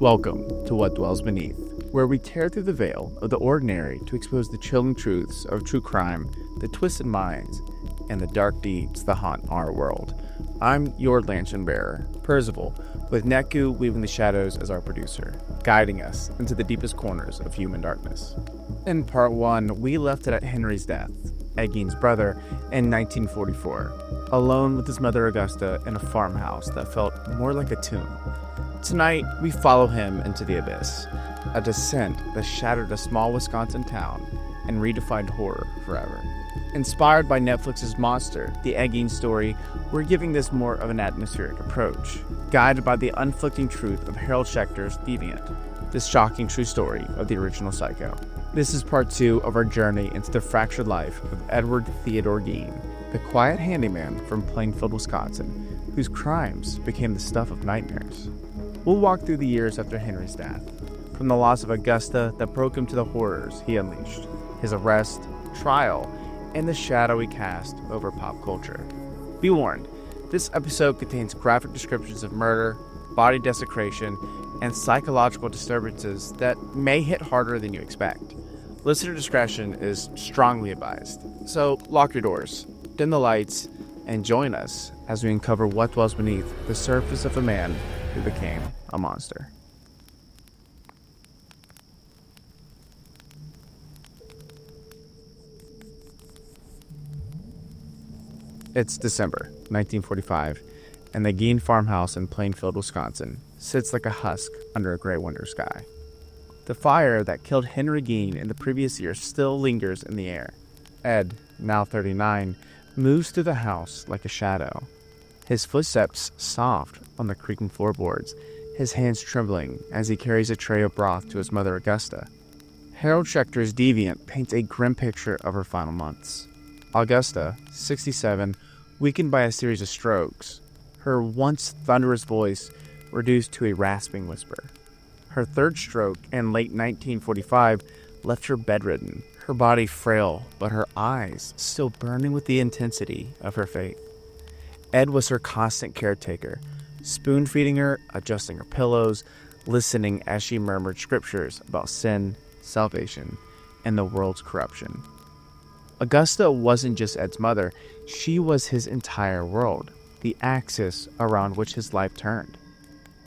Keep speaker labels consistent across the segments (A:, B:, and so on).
A: Welcome to What Dwells Beneath, where we tear through the veil of the ordinary to expose the chilling truths of true crime, the twisted minds, and the dark deeds that haunt our world. I'm your lantern bearer, Perzival, with Neku weaving the shadows as our producer, guiding us into the deepest corners of human darkness. In part 1, we left it at Henry's death, Ed Gein's brother, in 1944, alone with his mother Augusta in a farmhouse that felt more like a tomb. Tonight, we follow him into the abyss, a descent that shattered a small Wisconsin town and redefined horror forever. Inspired by Netflix's Monster, the Ed Gein Story, we're giving this more of an atmospheric approach, guided by the unflicking truth of Harold Schechter's Deviant, this shocking true story of the original Psycho. This is part 2 of our journey into the fractured life of Edward Theodore Gein, the quiet handyman from Plainfield, Wisconsin, whose crimes became the stuff of nightmares. We'll walk through the years after Henry's death, from the loss of Augusta that broke him to the horrors he unleashed, his arrest, trial, and the shadow he cast over pop culture. Be warned, this episode contains graphic descriptions of murder, body desecration, and psychological disturbances that may hit harder than you expect. Listener discretion is strongly advised, so lock your doors, dim the lights, and join us as we uncover what dwells beneath the surface of a man who became a monster. It's December 1945, and the Gein farmhouse in Plainfield, Wisconsin, sits like a husk under a gray winter sky. The fire that killed Henry Gein in the previous year still lingers in the air. Ed, now 39, moves through the house like a shadow, his footsteps soft on the creaking floorboards, his hands trembling as he carries a tray of broth to his mother Augusta. Harold Schechter's Deviant paints a grim picture of her final months. Augusta, 67, weakened by a series of strokes, her once thunderous voice reduced to a rasping whisper. Her third stroke in late 1945 left her bedridden, her body frail, but her eyes still burning with the intensity of her fate. Ed was her constant caretaker, spoon-feeding her, adjusting her pillows, listening as she murmured scriptures about sin, salvation, and the world's corruption. Augusta wasn't just Ed's mother, she was his entire world, the axis around which his life turned.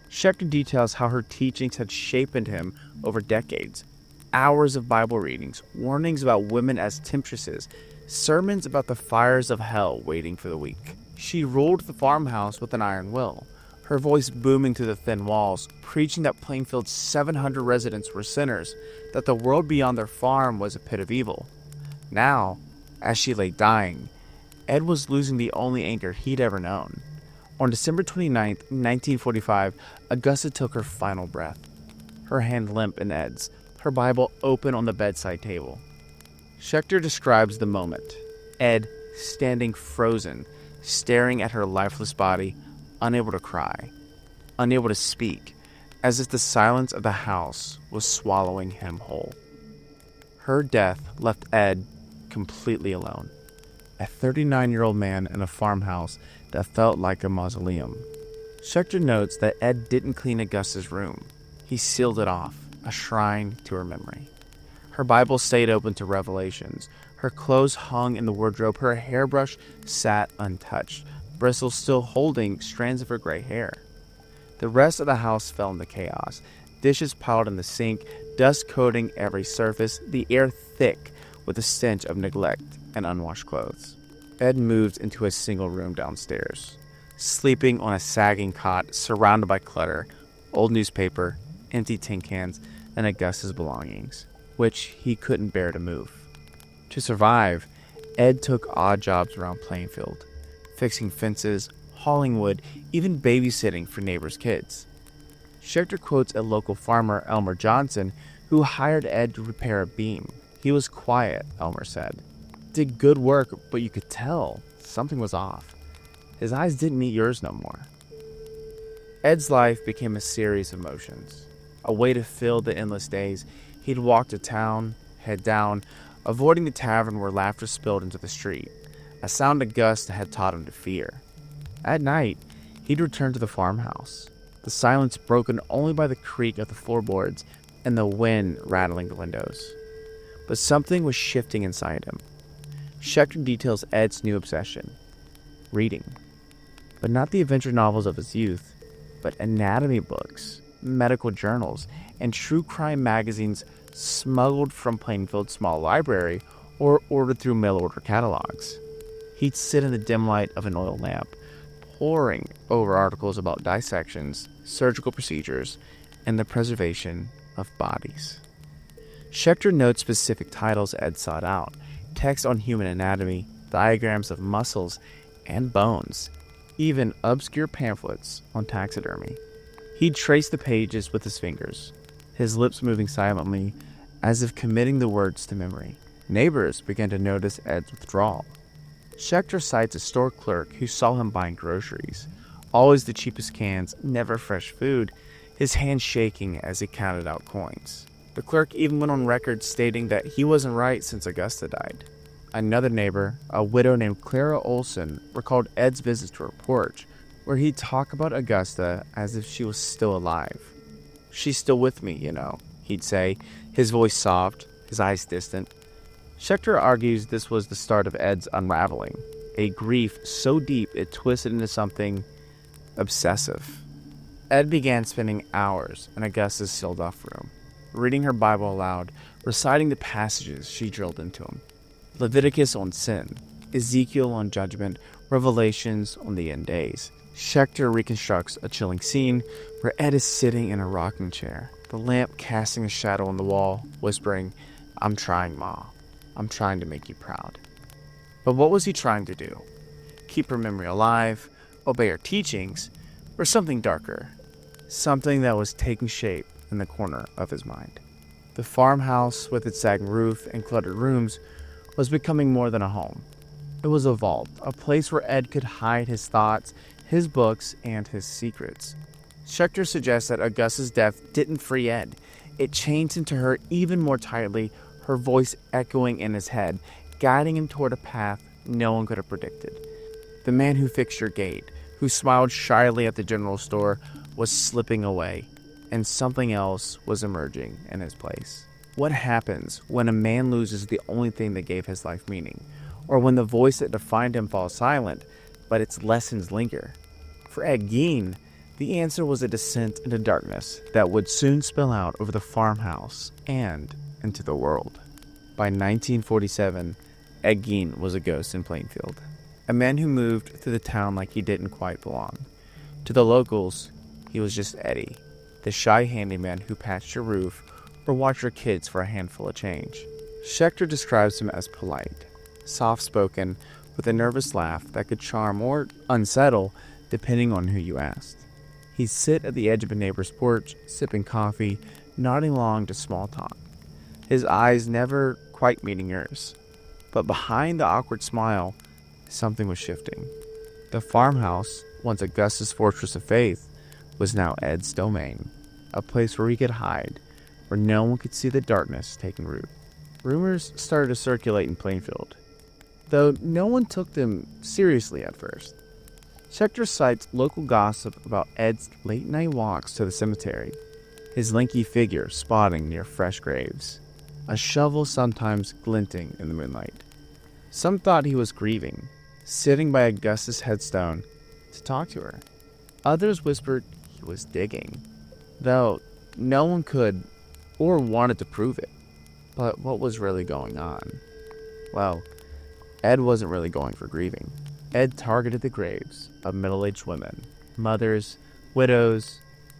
A: Schechter details how her teachings had shaped him over decades. Hours of Bible readings, warnings about women as temptresses, sermons about the fires of hell waiting for the weak. She ruled the farmhouse with an iron will, her voice booming through the thin walls, preaching that Plainfield's 700 residents were sinners, that the world beyond their farm was a pit of evil. Now, as she lay dying, Ed was losing the only anchor he'd ever known. On December 29, 1945, Augusta took her final breath, her hand limp in Ed's, her Bible open on the bedside table. Schechter describes the moment, Ed standing frozen, staring at her lifeless body, unable to cry, unable to speak, as if the silence of the house was swallowing him whole. Her death left Ed completely alone, a 39-year-old man in a farmhouse that felt like a mausoleum. Schechter notes that Ed didn't clean Augusta's room. He sealed it off, a shrine to her memory. Her Bible stayed open to revelations. Her clothes hung in the wardrobe. Her hairbrush sat untouched, bristles still holding strands of her gray hair. The rest of the house fell into chaos. Dishes piled in the sink, dust coating every surface, the air thick with the stench of neglect and unwashed clothes. Ed moved into a single room downstairs, sleeping on a sagging cot surrounded by clutter, old newspaper, empty tin cans, and Augusta's belongings, which he couldn't bear to move. To survive, Ed took odd jobs around Plainfield, fixing fences, hauling wood, even babysitting for neighbors' kids. Schechter quotes a local farmer, Elmer Johnson, who hired Ed to repair a beam. He was quiet, Elmer said. Did good work, but you could tell something was off. His eyes didn't meet yours no more. Ed's life became a series of motions, a way to fill the endless days. He'd walk to town, head down, avoiding the tavern where laughter spilled into the street, a sound Augusta had taught him to fear. At night, he'd return to the farmhouse, the silence broken only by the creak of the floorboards and the wind rattling the windows. But something was shifting inside him. Schechter details Ed's new obsession: reading. But not the adventure novels of his youth, but anatomy books, medical journals, and true crime magazines smuggled from Plainfield's small library or ordered through mail-order catalogs. He'd sit in the dim light of an oil lamp, poring over articles about dissections, surgical procedures, and the preservation of bodies. Schechter notes specific titles Ed sought out, text on human anatomy, diagrams of muscles and bones, even obscure pamphlets on taxidermy. He'd trace the pages with his fingers, his lips moving silently as if committing the words to memory. Neighbors began to notice Ed's withdrawal. Schechter cites a store clerk who saw him buying groceries, always the cheapest cans, never fresh food, his hands shaking as he counted out coins. The clerk even went on record stating that he wasn't right since Augusta died. Another neighbor, a widow named Clara Olson, recalled Ed's visit to her porch, where he'd talk about Augusta as if she was still alive. "She's still with me, you know," he'd say, his voice soft, his eyes distant. Schechter argues this was the start of Ed's unraveling, a grief so deep it twisted into something obsessive. Ed began spending hours in Augusta's sealed-off room, reading her Bible aloud, reciting the passages she drilled into him. Leviticus on sin, Ezekiel on judgment, Revelations on the end days. Schechter reconstructs a chilling scene where Ed is sitting in a rocking chair, the lamp casting a shadow on the wall, whispering, "I'm trying, Ma. I'm trying to make you proud." But what was he trying to do? Keep her memory alive, obey her teachings, or something darker? Something that was taking shape in the corner of his mind. The farmhouse, with its sagging roof and cluttered rooms, was becoming more than a home. It was a vault, a place where Ed could hide his thoughts, his books, and his secrets. Schechter suggests that Augusta's death didn't free Ed. It chained him to her even more tightly, her voice echoing in his head, guiding him toward a path no one could have predicted. The man who fixed your gate, who smiled shyly at the general store, was slipping away, and something else was emerging in his place. What happens when a man loses the only thing that gave his life meaning, or when the voice that defined him falls silent, but its lessons linger? For Ed Gein, the answer was a descent into darkness that would soon spill out over the farmhouse and into the world. By 1947, Ed Gein was a ghost in Plainfield, a man who moved through the town like he didn't quite belong. To the locals, he was just Eddie, the shy handyman who patched your roof or watched your kids for a handful of change. Schechter describes him as polite, soft-spoken, with a nervous laugh that could charm or unsettle depending on who you asked. He'd sit at the edge of a neighbor's porch, sipping coffee, nodding along to small talk, his eyes never quite meeting yours. But behind the awkward smile, something was shifting. The farmhouse, once Augusta's fortress of faith, was now Ed's domain, a place where he could hide, where no one could see the darkness taking root. Rumors started to circulate in Plainfield, though no one took them seriously at first. Schechter cites local gossip about Ed's late-night walks to the cemetery, his lanky figure spotting near fresh graves, a shovel sometimes glinting in the moonlight. Some thought he was grieving, sitting by Augusta's headstone to talk to her. Others whispered he was digging, though no one could or wanted to prove it. But what was really going on? Well, Ed wasn't really going for grieving. Ed targeted the graves of middle-aged women, mothers, widows,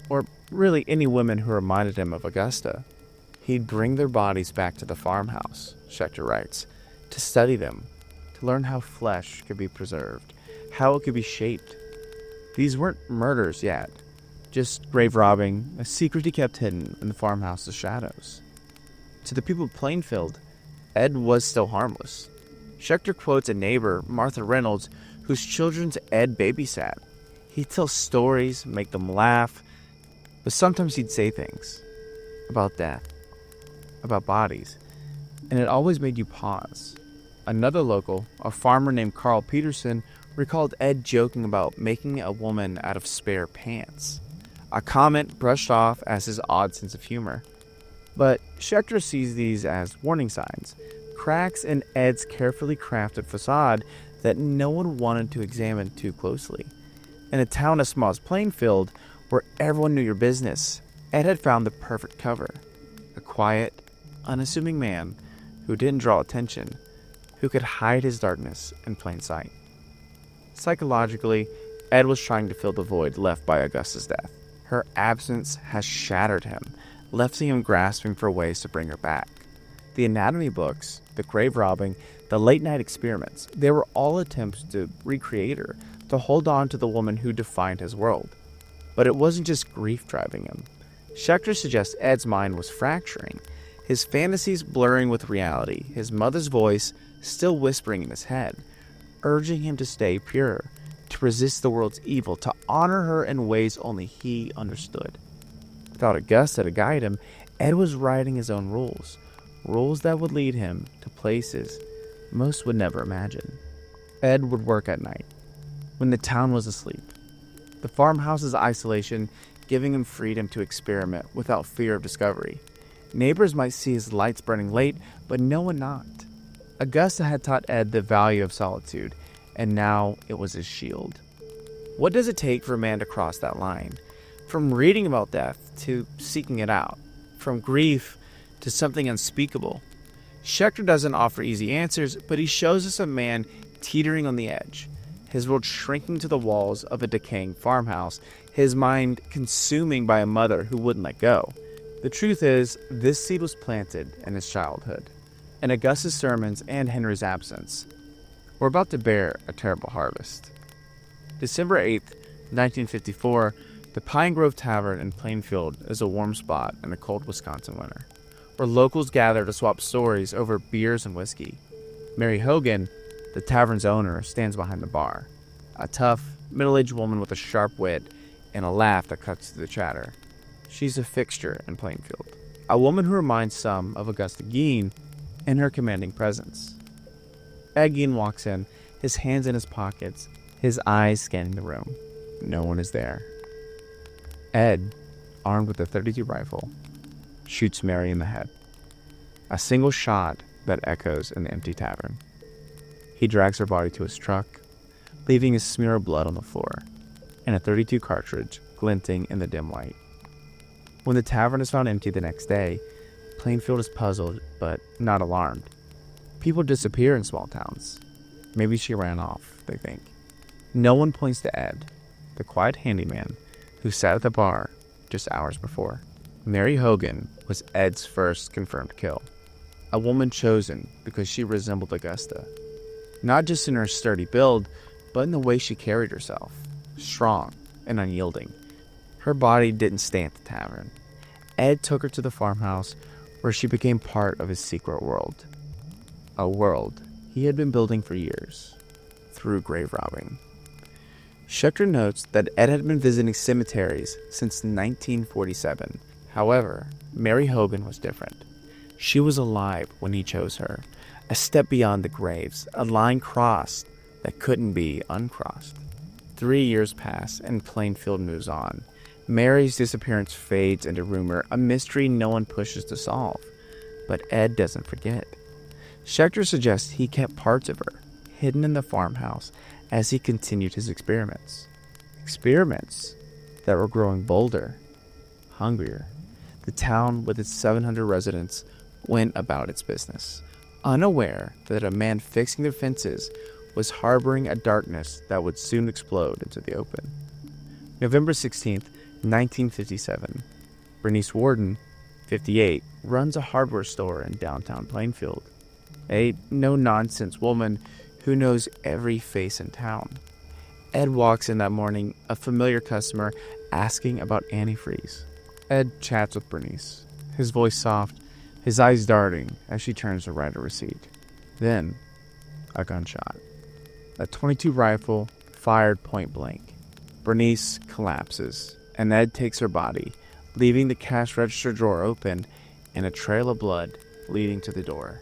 A: or really any women who reminded him of Augusta. He'd bring their bodies back to the farmhouse, Schechter writes, to study them, to learn how flesh could be preserved, how it could be shaped. These weren't murders yet, just grave robbing, a secret he kept hidden in the farmhouse's shadows. To the people of Plainfield, Ed was still harmless. Schechter quotes a neighbor, Martha Reynolds, whose children's Ed babysat. He'd tell stories, make them laugh, but sometimes he'd say things about death, about bodies, and it always made you pause. Another local, a farmer named Carl Peterson, recalled Ed joking about making a woman out of spare pants. a comment brushed off as his odd sense of humor. But Schechter sees these as warning signs, cracks in Ed's carefully crafted facade that no one wanted to examine too closely. In a town as small as Plainfield, where everyone knew your business, Ed had found the perfect cover. A quiet, unassuming man who didn't draw attention, who could hide his darkness in plain sight. Psychologically, Ed was trying to fill the void left by Augusta's death. Her absence has shattered him, leaving him grasping for ways to bring her back. The anatomy books, the grave robbing, the late-night experiments, they were all attempts to recreate her, to hold on to the woman who defined his world. But it wasn't just grief driving him. Schechter suggests Ed's mind was fracturing, his fantasies blurring with reality, his mother's voice still whispering in his head, urging him to stay pure, to resist the world's evil, to honor her in ways only he understood. Without Augusta to guide him, Ed was writing his own rules, rules that would lead him to places most would never imagine. Ed would work at night, when the town was asleep, the farmhouse's isolation giving him freedom to experiment without fear of discovery. Neighbors might see his lights burning late, but no one knocked. Augusta had taught Ed the value of solitude, and now it was his shield. What does it take for a man to cross that line? From reading about death to seeking it out, from grief to something unspeakable. Schechter doesn't offer easy answers, but he shows us a man teetering on the edge, his world shrinking to the walls of a decaying farmhouse, his mind consuming by a mother who wouldn't let go. The truth is, this seed was planted in his childhood, in Augusta's sermons and Henry's absence. We're about to bear a terrible harvest. December 8th, 1954, the Pine Grove Tavern in Plainfield is a warm spot in a cold Wisconsin winter, where locals gather to swap stories over beers and whiskey. Mary Hogan, the tavern's owner, stands behind the bar, a tough, middle-aged woman with a sharp wit and a laugh that cuts through the chatter. She's a fixture in Plainfield, a woman who reminds some of Augusta Gein in her commanding presence. Ed Gein walks in, his hands in his pockets, his eyes scanning the room. No one is there. Ed, armed with a .32 rifle, shoots Mary in the head. A single shot that echoes in the empty tavern. He drags her body to his truck, leaving a smear of blood on the floor, and a .32 cartridge glinting in the dim light. When the tavern is found empty the next day, Plainfield is puzzled, but not alarmed. People disappear in small towns. Maybe she ran off, they think. No one points to Ed, the quiet handyman who sat at the bar just hours before. Mary Hogan was Ed's first confirmed kill. A woman chosen because she resembled Augusta. Not just in her sturdy build, but in the way she carried herself. Strong and unyielding. Her body didn't stay at the tavern. Ed took her to the farmhouse where she became part of his secret world. A world he had been building for years, through grave robbing. Schechter notes that Ed had been visiting cemeteries since 1947. However, Mary Hogan was different. She was alive when he chose her, a step beyond the graves, a line crossed that couldn't be uncrossed. 3 years pass and Plainfield moves on. Mary's disappearance fades into rumor, a mystery no one pushes to solve. But Ed doesn't forget. Schechter suggests he kept parts of her, hidden in the farmhouse, as he continued his experiments. Experiments that were growing bolder, hungrier. The town, with its 700 residents, went about its business, unaware that a man fixing their fences was harboring a darkness that would soon explode into the open. November 16th, 1957. Bernice Warden, 58, runs a hardware store in downtown Plainfield. A no-nonsense woman who knows every face in town. Ed walks in that morning, a familiar customer asking about antifreeze. Ed chats with Bernice, his voice soft, his eyes darting as she turns to write a receipt. Then, a gunshot. A .22 rifle fired point blank. Bernice collapses, and Ed takes her body, leaving the cash register drawer open and a trail of blood leading to the door.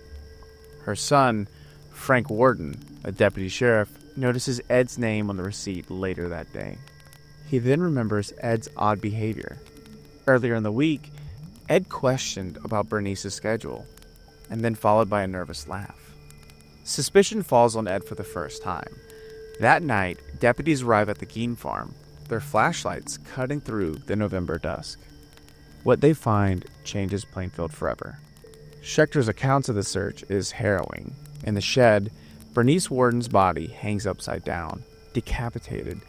A: Her son, Frank Warden, a deputy sheriff, notices Ed's name on the receipt later that day. He then remembers Ed's odd behavior. Earlier in the week, Ed questioned about Bernice's schedule, and then followed by a nervous laugh. Suspicion falls on Ed for the first time. That night, deputies arrive at the Gein farm, their flashlights cutting through the November dusk. What they find changes Plainfield forever. Schechter's account of the search is harrowing. In the shed, Bernice Warden's body hangs upside down, decapitated,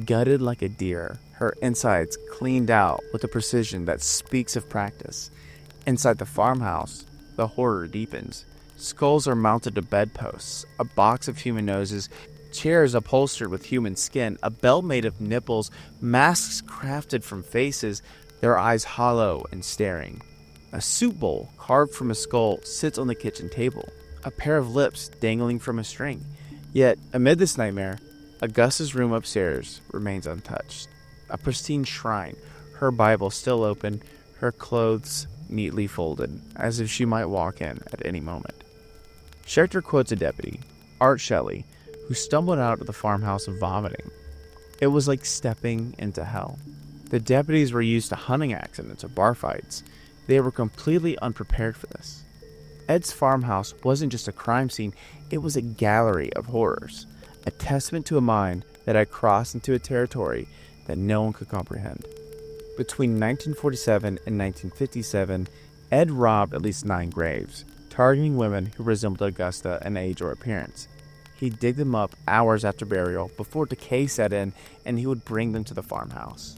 A: gutted like a deer, her insides cleaned out with a precision that speaks of practice. Inside the farmhouse, the horror deepens. Skulls are mounted to bedposts, a box of human noses, chairs upholstered with human skin, a belt made of nipples, masks crafted from faces, their eyes hollow and staring. A soup bowl carved from a skull sits on the kitchen table, a pair of lips dangling from a string. Yet, amid this nightmare, Augusta's room upstairs remains untouched. A pristine shrine, her Bible still open, her clothes neatly folded, as if she might walk in at any moment. Schechter quotes a deputy, Art Shelley, who stumbled out of the farmhouse vomiting. It was like stepping into hell. The deputies were used to hunting accidents or bar fights. They were completely unprepared for this. Ed's farmhouse wasn't just a crime scene, it was a gallery of horrors, a testament to a mind that had crossed into a territory that no one could comprehend. Between 1947 and 1957, Ed robbed at least 9 graves, targeting women who resembled Augusta in age or appearance. He'd dig them up hours after burial before decay set in, and he would bring them to the farmhouse.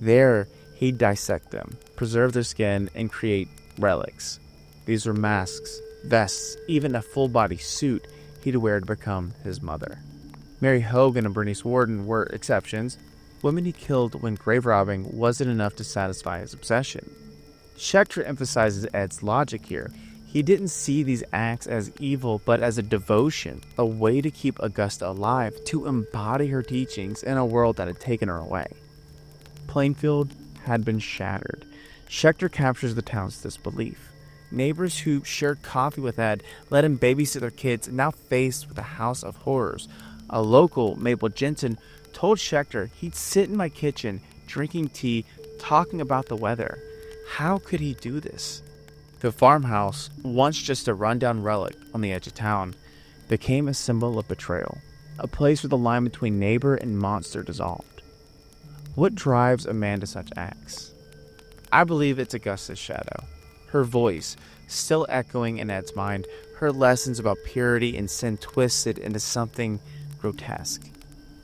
A: There, he'd dissect them, preserve their skin, and create relics. These were masks, vests, even a full-body suit he'd wear to become his mother. Mary Hogan and Bernice Warden were exceptions, women he killed when grave robbing wasn't enough to satisfy his obsession. Schechter emphasizes Ed's logic here. He didn't see these acts as evil, but as a devotion, a way to keep Augusta alive, to embody her teachings in a world that had taken her away. Plainfield had been shattered. Schechter captures the town's disbelief. Neighbors who shared coffee with Ed, let him babysit their kids, now faced with a house of horrors. A local, Mabel Jensen, told Schechter he'd sit in my kitchen, drinking tea, talking about the weather. How could he do this? The farmhouse, once just a rundown relic on the edge of town, became a symbol of betrayal, a place where the line between neighbor and monster dissolved. What drives a man to such acts? I believe it's Augusta's shadow. Her voice, still echoing in Ed's mind, her lessons about purity and sin twisted into something grotesque.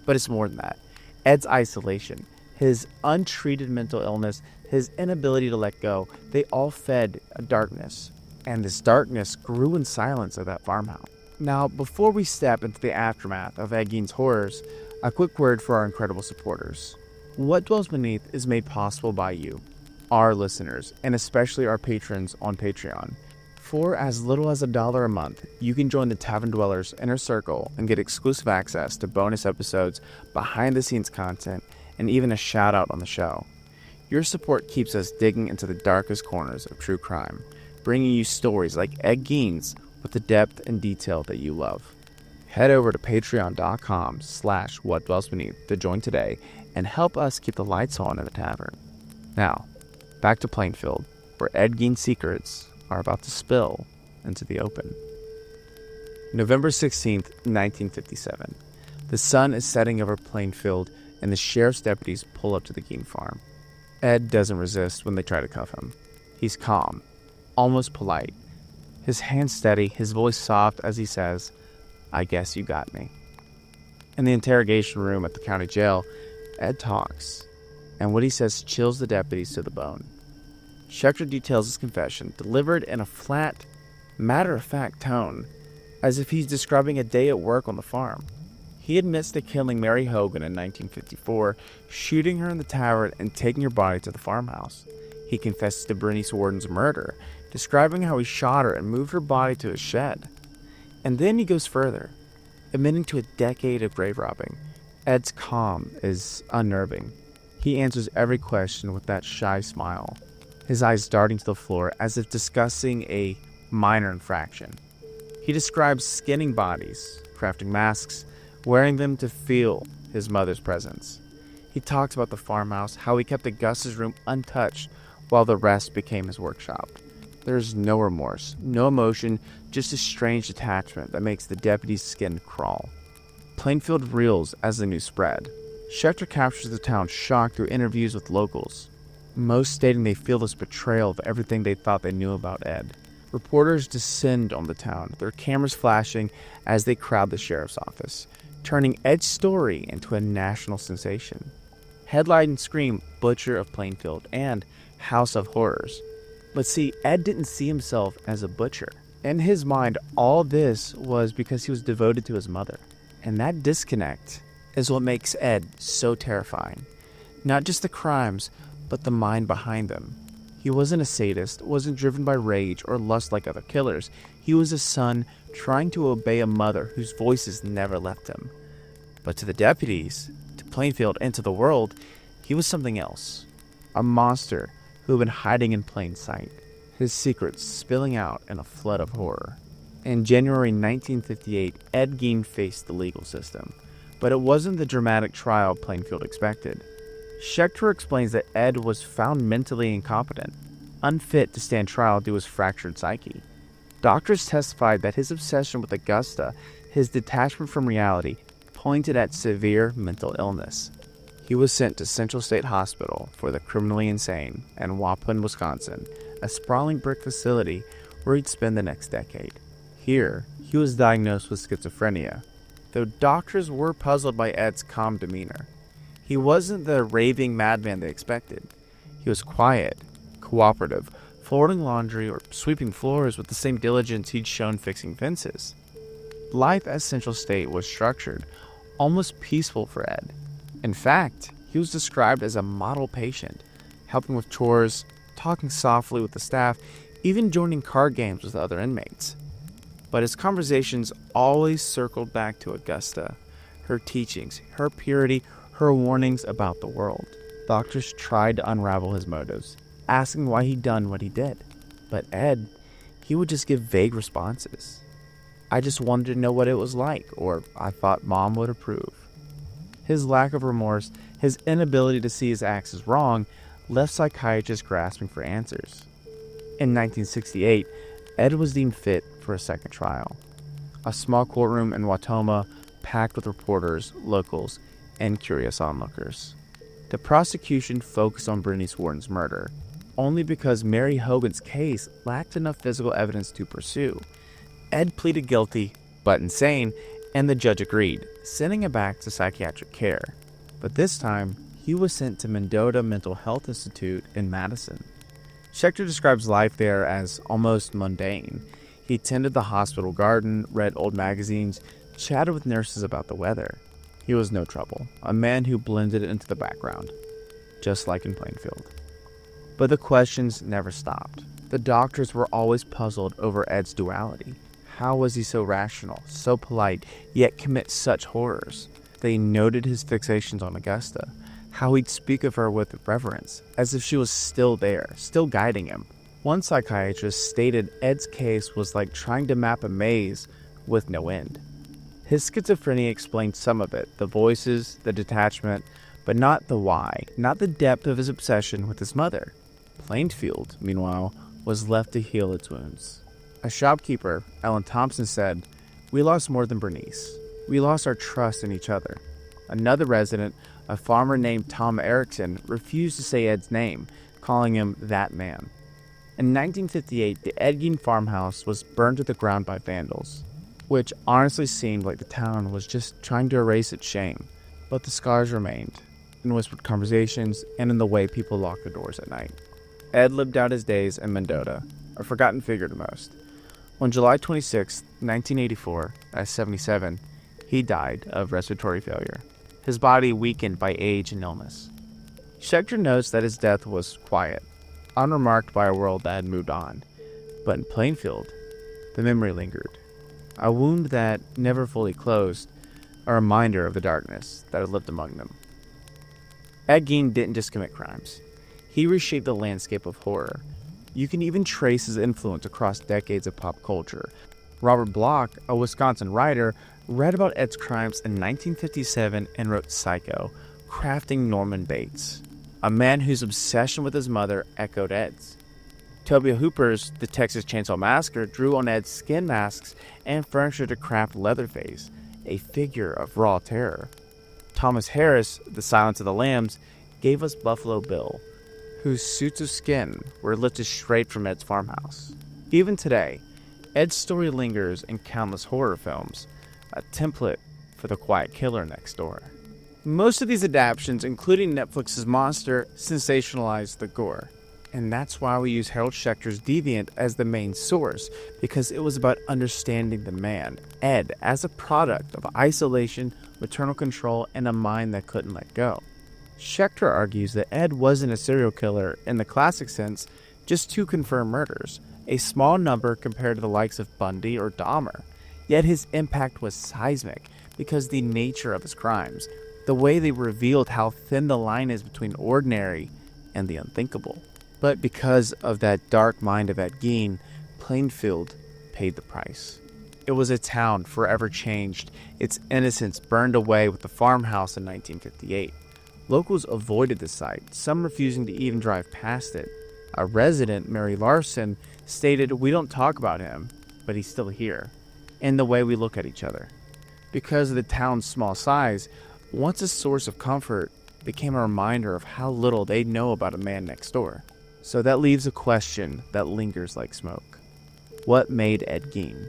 A: But it's more than that. Ed's isolation, his untreated mental illness, his inability to let go, they all fed a darkness. And this darkness grew in silence at that farmhouse. Now, before we step into the aftermath of Ed Gein's horrors, a quick word for our incredible supporters. What Dwells Beneath is made possible by you, our listeners, and especially our patrons on Patreon. For as little as $1 a month, you can join the Tavern Dwellers Inner Circle and get exclusive access to bonus episodes, behind-the-scenes content, and even a shout-out on the show. Your support keeps us digging into the darkest corners of true crime, bringing you stories like Ed Gein's with the depth and detail that you love. Head over to patreon.com/whatdwellsbeneath to join today and help us keep the lights on in the tavern. Now, back to Plainfield, where Ed Gein's secrets are about to spill into the open. November 16th, 1957. The sun is setting over Plainfield, and the sheriff's deputies pull up to the Gein farm. Ed doesn't resist when they try to cuff him. He's calm, almost polite. His hands steady, his voice soft as he says, "I guess you got me." In the interrogation room at the county jail, Ed talks, and what he says chills the deputies to the bone. Schechter details his confession, delivered in a flat, matter-of-fact tone, as if he's describing a day at work on the farm. He admits to killing Mary Hogan in 1954, shooting her in the tower and taking her body to the farmhouse. He confesses to Bernice Warden's murder, describing how he shot her and moved her body to his shed. And then he goes further, admitting to a decade of grave robbing. Ed's calm is unnerving. He answers every question with that shy smile, his eyes darting to the floor as if discussing a minor infraction. He describes skinning bodies, crafting masks, wearing them to feel his mother's presence. He talks about the farmhouse, how he kept Augusta's room untouched while the rest became his workshop. There's no remorse, no emotion, just a strange detachment that makes the deputy's skin crawl. Plainfield reels as the news spread. Schechter captures the town shocked through interviews with locals, most stating they feel this betrayal of everything they thought they knew about Ed. Reporters descend on the town, their cameras flashing as they crowd the sheriff's office, turning Ed's story into a national sensation. Headlines scream Butcher of Plainfield and House of Horrors. But see, Ed didn't see himself as a butcher. In his mind, all this was because he was devoted to his mother. And that disconnect is what makes Ed so terrifying. Not just the crimes, but the mind behind them. He wasn't a sadist, wasn't driven by rage or lust like other killers. He was a son trying to obey a mother whose voices never left him. But to the deputies, to Plainfield, and to the world, he was something else. A monster who had been hiding in plain sight, his secrets spilling out in a flood of horror. In January 1958, Ed Gein faced the legal system, but it wasn't the dramatic trial Plainfield expected. Schechter explains that Ed was found mentally incompetent, unfit to stand trial due to his fractured psyche. Doctors testified that his obsession with Augusta, his detachment from reality, pointed at severe mental illness. He was sent to Central State Hospital for the Criminally Insane in Waupun, Wisconsin, a sprawling brick facility where he'd spend the next decade. Here, he was diagnosed with schizophrenia, though doctors were puzzled by Ed's calm demeanor. He wasn't the raving madman they expected. He was quiet, cooperative, folding laundry or sweeping floors with the same diligence he'd shown fixing fences. Life at Central State was structured, almost peaceful for Ed. In fact, he was described as a model patient, helping with chores, talking softly with the staff, even joining card games with other inmates. But his conversations always circled back to Augusta, her teachings, her purity, her warnings about the world. Doctors tried to unravel his motives, asking why he'd done what he did. But Ed, he would just give vague responses. I just wanted to know what it was like, or I thought Mom would approve. His lack of remorse, his inability to see his acts as wrong, left psychiatrists grasping for answers. In 1968, Ed was deemed fit for a second trial. A small courtroom in Wautoma, packed with reporters, locals, and curious onlookers. The prosecution focused on Brittany Swarton's murder, only because Mary Hogan's case lacked enough physical evidence to pursue. Ed pleaded guilty, but insane, and the judge agreed, sending him back to psychiatric care. But this time, he was sent to Mendota Mental Health Institute in Madison. Schechter describes life there as almost mundane. He tended the hospital garden, read old magazines, chatted with nurses about the weather. He was no trouble, a man who blended into the background, just like in Plainfield. But the questions never stopped. The doctors were always puzzled over Ed's duality. How was he so rational, so polite, yet commit such horrors? They noted his fixations on Augusta, how he'd speak of her with reverence, as if she was still there, still guiding him. One psychiatrist stated Ed's case was like trying to map a maze with no end. His schizophrenia explained some of it, the voices, the detachment, but not the why, not the depth of his obsession with his mother. Plainfield, meanwhile, was left to heal its wounds. A shopkeeper, Ellen Thompson, said, "We lost more than Bernice. We lost our trust in each other." Another resident, a farmer named Tom Erickson, refused to say Ed's name, calling him that man. In 1958, the Ed Gein farmhouse was burned to the ground by vandals, which honestly seemed like the town was just trying to erase its shame. But the scars remained, in whispered conversations and in the way people locked the doors at night. Ed lived out his days in Mendota, a forgotten figure to most. On July 26, 1984, at 77, he died of respiratory failure, his body weakened by age and illness. Schechter notes that his death was quiet, unremarked by a world that had moved on. But in Plainfield, the memory lingered. A wound that never fully closed, a reminder of the darkness that had lived among them. Ed Gein didn't just commit crimes. He reshaped the landscape of horror. You can even trace his influence across decades of pop culture. Robert Bloch, a Wisconsin writer, read about Ed's crimes in 1957 and wrote Psycho, crafting Norman Bates, a man whose obsession with his mother echoed Ed's. Toby Hooper's The Texas Chainsaw Massacre drew on Ed's skin masks and furniture to craft Leatherface, a figure of raw terror. Thomas Harris, The Silence of the Lambs, gave us Buffalo Bill, whose suits of skin were lifted straight from Ed's farmhouse. Even today, Ed's story lingers in countless horror films, a template for the quiet killer next door. Most of these adaptations, including Netflix's Monster, sensationalize the gore. And that's why we use Harold Schechter's Deviant as the main source, because it was about understanding the man, Ed, as a product of isolation, maternal control, and a mind that couldn't let go. Schechter argues that Ed wasn't a serial killer in the classic sense, just 2 confirmed murders, a small number compared to the likes of Bundy or Dahmer. Yet his impact was seismic because the nature of his crimes, the way they revealed how thin the line is between ordinary and the unthinkable. But because of that dark mind of Ed Gein, Plainfield paid the price. It was a town forever changed, its innocence burned away with the farmhouse in 1958. Locals avoided the site, some refusing to even drive past it. A resident, Mary Larson, stated, "We don't talk about him, but he's still here," in the way we look at each other. Because of the town's small size, once a source of comfort became a reminder of how little they know about a man next door. So that leaves a question that lingers like smoke. What made Ed Gein?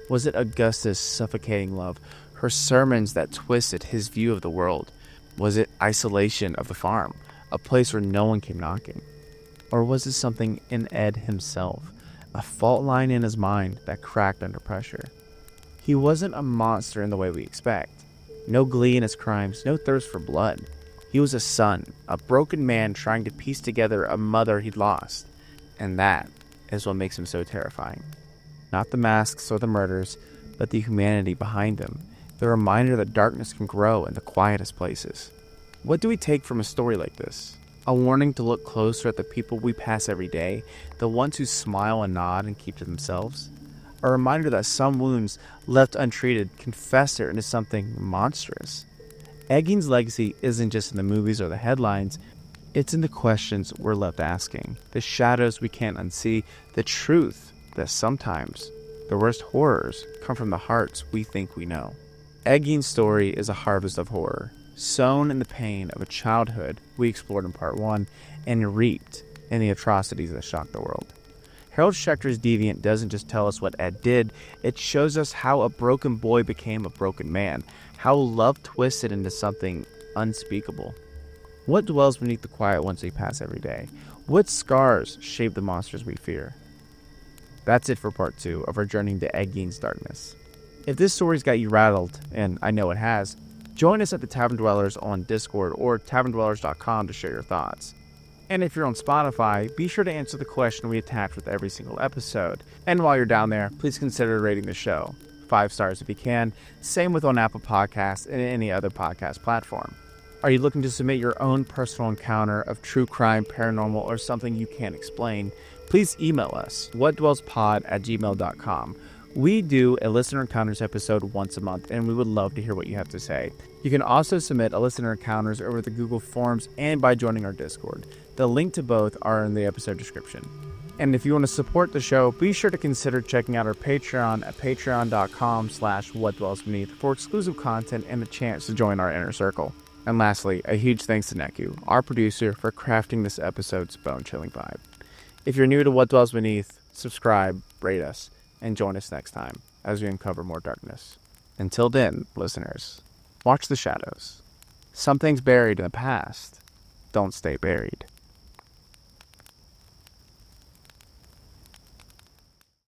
A: Was it Augusta's suffocating love, her sermons that twisted his view of the world? Was it isolation of the farm, a place where no one came knocking? Or was it something in Ed himself, a fault line in his mind that cracked under pressure? He wasn't a monster in the way we expect. No glee in his crimes, no thirst for blood. He was a son, a broken man trying to piece together a mother he'd lost. And that is what makes him so terrifying. Not the masks or the murders, but the humanity behind them. The reminder that darkness can grow in the quietest places. What do we take from a story like this? A warning to look closer at the people we pass every day, the ones who smile and nod and keep to themselves? A reminder that some wounds left untreated can fester into something monstrous. Ed Gein's legacy isn't just in the movies or the headlines, it's in the questions we're left asking, the shadows we can't unsee, the truth that sometimes the worst horrors come from the hearts we think we know. Ed Gein's story is a harvest of horror, sown in the pain of a childhood we explored in part 1, and reaped in the atrocities that shocked the world. Harold Schechter's Deviant doesn't just tell us what Ed did, it shows us how a broken boy became a broken man, how love twisted into something unspeakable. What dwells beneath the quiet ones we pass every day? What scars shape the monsters we fear? That's it for part 2 of our journey into Ed Gein's darkness. If this story's got you rattled, and I know it has, join us at the Tavern Dwellers on Discord or taverndwellers.com to share your thoughts. And if you're on Spotify, be sure to answer the question we attach with every single episode. And while you're down there, please consider rating the show. 5 stars if you can. Same with on Apple Podcasts and any other podcast platform. Are you looking to submit your own personal encounter of true crime, paranormal, or something you can't explain? Please email us, whatdwellspod@gmail.com. We do a Listener Encounters episode once a month, and we would love to hear what you have to say. You can also submit a Listener Encounters over the Google Forms and by joining our Discord. The link to both are in the episode description. And if you want to support the show, be sure to consider checking out our Patreon at patreon.com/whatdwellsbeneath for exclusive content and a chance to join our inner circle. And lastly, a huge thanks to Neku, our producer, for crafting this episode's bone-chilling vibe. If you're new to What Dwells Beneath, subscribe, rate us, and join us next time as we uncover more darkness. Until then, listeners, watch the shadows. Some things buried in the past don't stay buried.